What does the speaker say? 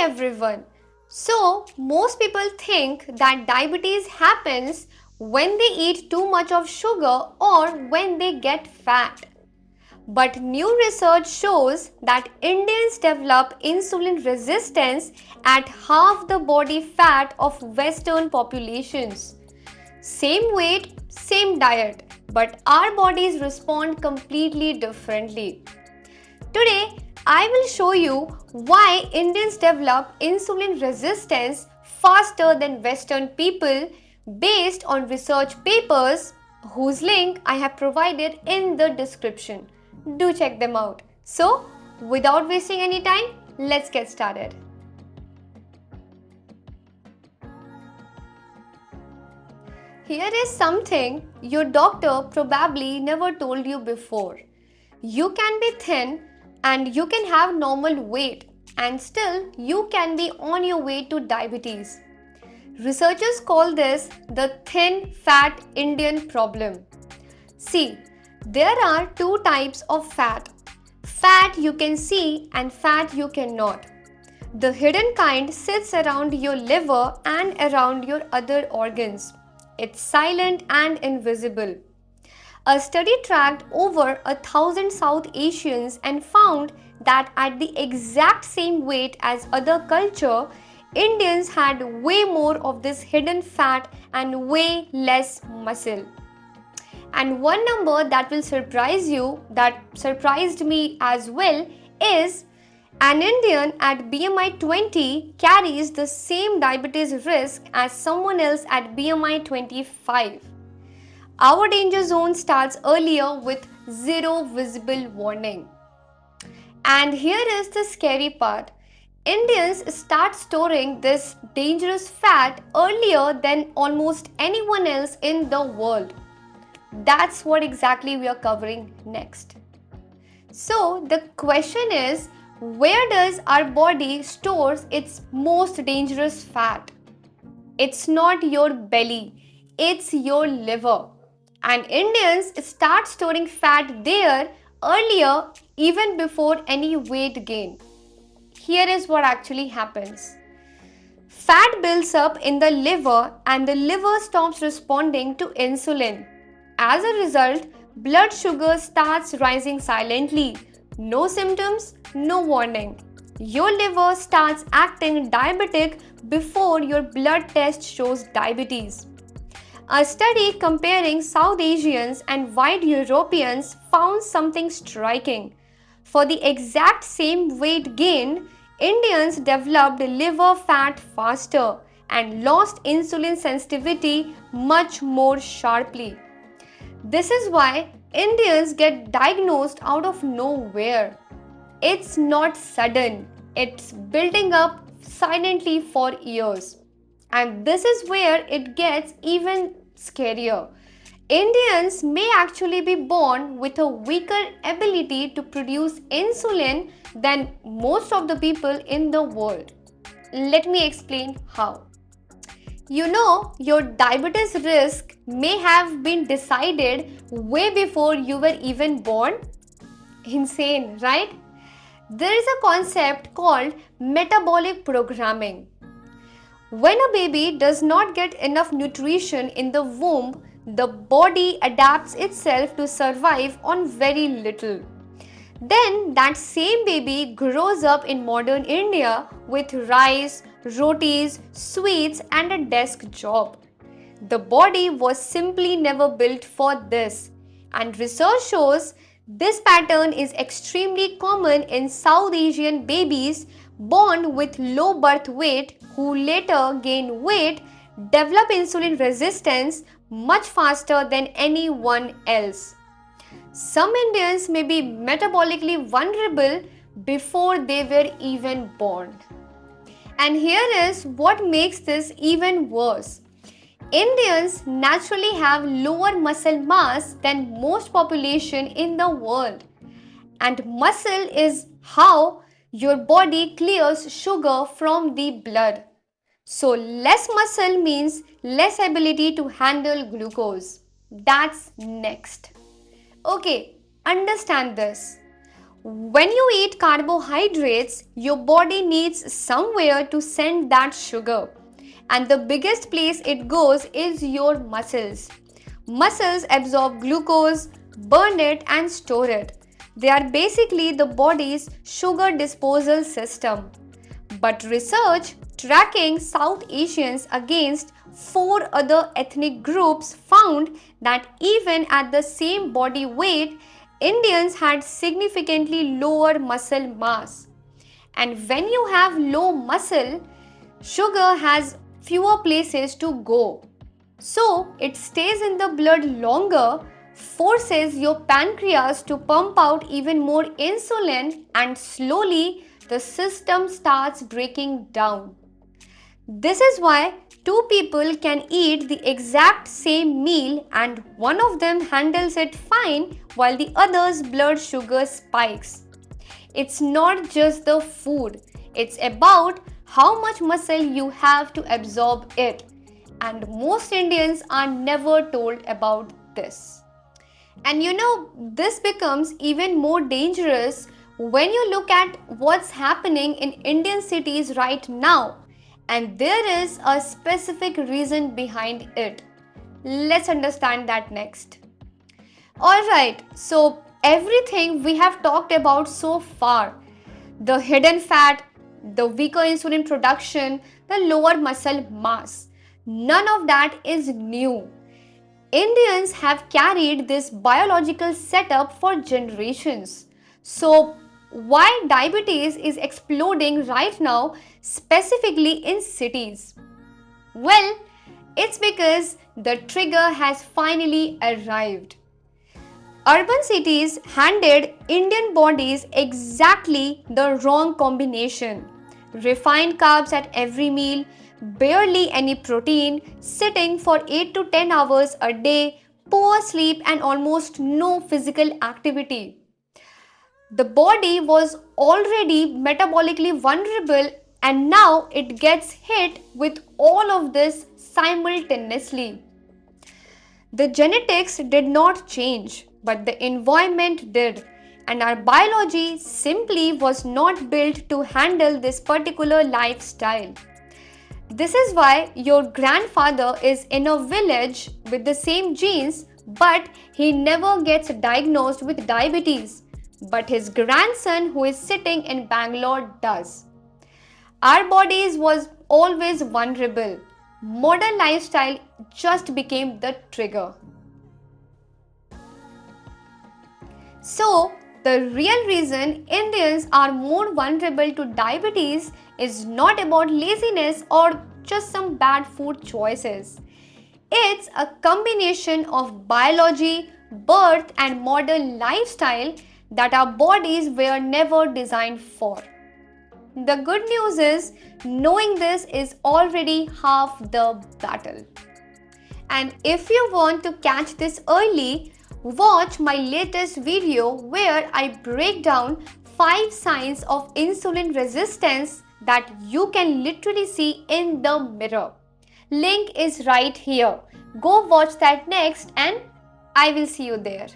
everyone. So, most people think that diabetes happens when they eat too much of sugar or when they get fat. But new research shows that Indians develop insulin resistance at half the body fat of Western populations. Same weight, same diet, but our bodies respond completely differently. Today, I will show you why Indians develop insulin resistance faster than Western people based on research papers whose link I have provided in the description. Do check them out. So, without wasting any time, let's get started. Here is something your doctor probably never told you before. You can be thin and you can have normal weight and still you can be on your way to diabetes. Researchers call this the thin fat Indian problem. See, there are two types of fat. Fat you can see and fat you cannot. The hidden kind sits around your liver and around your other organs. It's silent and invisible. A study tracked over 1,000 South Asians and found that at the exact same weight as other culture, Indians had way more of this hidden fat and way less muscle. And one number that will surprise you, that surprised me as well, is an Indian at BMI 20 carries the same diabetes risk as someone else at BMI 25. Our danger zone starts earlier with zero visible warning. And here is the scary part. Indians start storing this dangerous fat earlier than almost anyone else in the world. That's what exactly we are covering next. So the question is, where does our body stores its most dangerous fat? It's not your belly, it's your liver. And Indians start storing fat there earlier, even before any weight gain. Here is what actually happens. Fat builds up in the liver and the liver stops responding to insulin. As a result, blood sugar starts rising silently. No symptoms, no warning. Your liver starts acting diabetic before your blood test shows diabetes. A study comparing South Asians and white Europeans found something striking. For the exact same weight gain, Indians developed liver fat faster and lost insulin sensitivity much more sharply. This is why Indians get diagnosed out of nowhere. It's not sudden, it's building up silently for years. And this is where it gets even scarier. Indians may actually be born with a weaker ability to produce insulin than most of the people in the world. Let me explain how. You know, your diabetes risk may have been decided way before you were even born. Insane, right? There is a concept called metabolic programming. When a baby does not get enough nutrition in the womb, the body adapts itself to survive on very little. Then that same baby grows up in modern India with rice, rotis, sweets and a desk job. The body was simply never built for this. And research shows this pattern is extremely common in South Asian babies born with low birth weight who later gain weight, develop insulin resistance much faster than anyone else. Some Indians may be metabolically vulnerable before they were even born. And here is what makes this even worse. Indians naturally have lower muscle mass than most population in the world. And muscle is how your body clears sugar from the blood. So less muscle means less ability to handle glucose. That's next. Okay, understand this. When you eat carbohydrates, your body needs somewhere to send that sugar. And the biggest place it goes is your muscles. Muscles absorb glucose, burn it, and store it. They are basically the body's sugar disposal system. But research tracking South Asians against four other ethnic groups found that even at the same body weight, Indians had significantly lower muscle mass. And when you have low muscle, sugar has fewer places to go. So it stays in the blood longer, forces your pancreas to pump out even more insulin, and slowly the system starts breaking down. This is why two people can eat the exact same meal and one of them handles it fine while the other's blood sugar spikes. It's not just the food, it's about how much muscle you have to absorb it. And most Indians are never told about this. And this becomes even more dangerous when you look at what's happening in Indian cities right now. And there is a specific reason behind it. Let's understand that next. Alright, so everything we have talked about so far, the hidden fat, the weaker insulin production, the lower muscle mass, none of that is new. Indians have carried this biological setup for generations. So, why diabetes is exploding right now, specifically in cities? Well, it's because the trigger has finally arrived. Urban cities handed Indian bodies exactly the wrong combination. Refined carbs at every meal, barely any protein, sitting for 8 to 10 hours a day, poor sleep, and almost no physical activity. The body was already metabolically vulnerable, and now it gets hit with all of this simultaneously. The genetics did not change, but the environment did, and our biology simply was not built to handle this particular lifestyle. This is why your grandfather is in a village with the same genes, but he never gets diagnosed with diabetes. But his grandson, who is sitting in Bangalore, does. Our bodies was always vulnerable. Modern lifestyle just became the trigger. So, the real reason Indians are more vulnerable to diabetes is not about laziness or just some bad food choices. It's a combination of biology, birth, and modern lifestyle that our bodies were never designed for. The good news is, knowing this is already half the battle. And if you want to catch this early, watch my latest video where I break down 5 signs of insulin resistance that you can literally see in the mirror. Link is right here. Go watch that next and I will see you there.